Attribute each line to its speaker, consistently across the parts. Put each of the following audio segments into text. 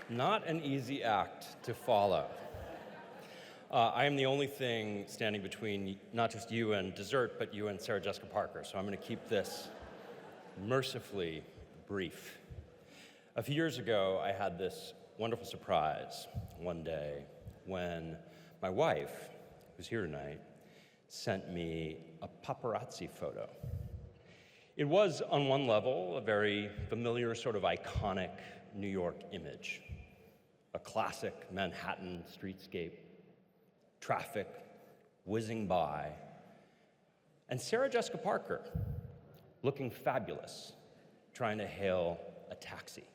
Speaker 1: Not an easy act to follow. I am the only thing standing between not just you and dessert, but you and Sarah Jessica Parker, so I'm going to keep this mercifully brief. A few years ago, I had this wonderful surprise one day when my wife, who's here tonight, sent me a paparazzi photo. It was, on one level, a very familiar, sort of iconic New York image. A classic Manhattan streetscape, traffic whizzing by, and Sarah Jessica Parker, looking fabulous, trying to hail a taxi.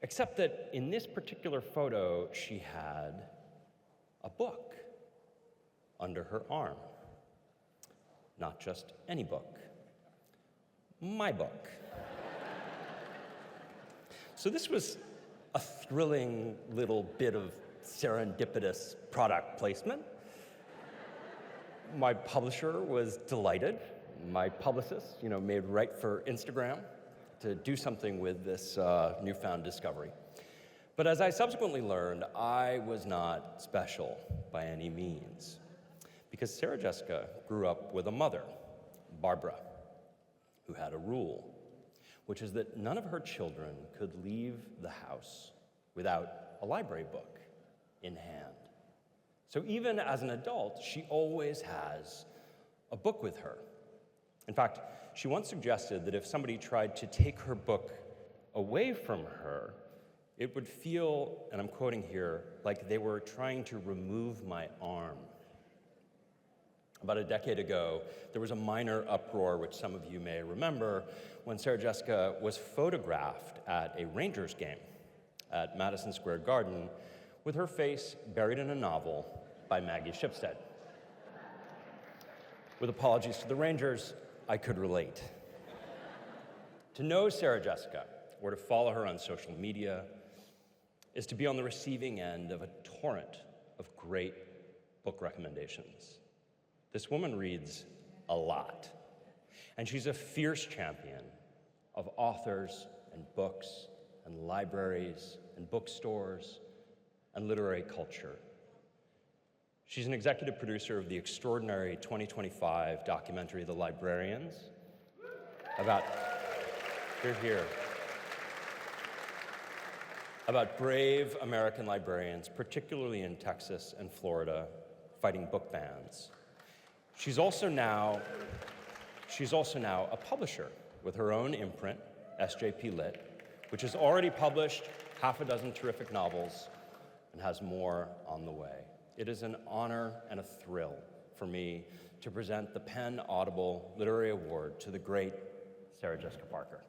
Speaker 1: Except that in this particular photo, she had a book under her arm. Not just any book, my book. So this was a thrilling little bit of serendipitous product placement. My publisher was delighted. My publicist, made right for Instagram to do something with this newfound discovery. But as I subsequently learned, I was not special by any means, because Sarah Jessica grew up with a mother, Barbra, who had a rule, which is that none of her children could leave the house without a library book in hand. So even as an adult, she always has a book with her. In fact, she once suggested that if somebody tried to take her book away from her, it would feel, and I'm quoting here, like they were trying to remove my arm. About a decade ago, there was a minor uproar, which some of you may remember, when Sarah Jessica was photographed at a Rangers game at Madison Square Garden with her face buried in a novel by Maggie Shipstead. With apologies to the Rangers, I could relate. To know Sarah Jessica, or to follow her on social media, is to be on the receiving end of a torrent of great book recommendations. This woman reads a lot, and she's a fierce champion of authors and books and libraries and bookstores and literary culture. She's an executive producer of the extraordinary 2025 documentary, The Librarians, about brave American librarians, particularly in Texas and Florida, fighting book bans. She's also now a publisher with her own imprint, SJP Lit, which has already published half a dozen terrific novels and has more on the way. It is an honor and a thrill for me to present the PEN Audible Literary Award to the great Sarah Jessica Parker.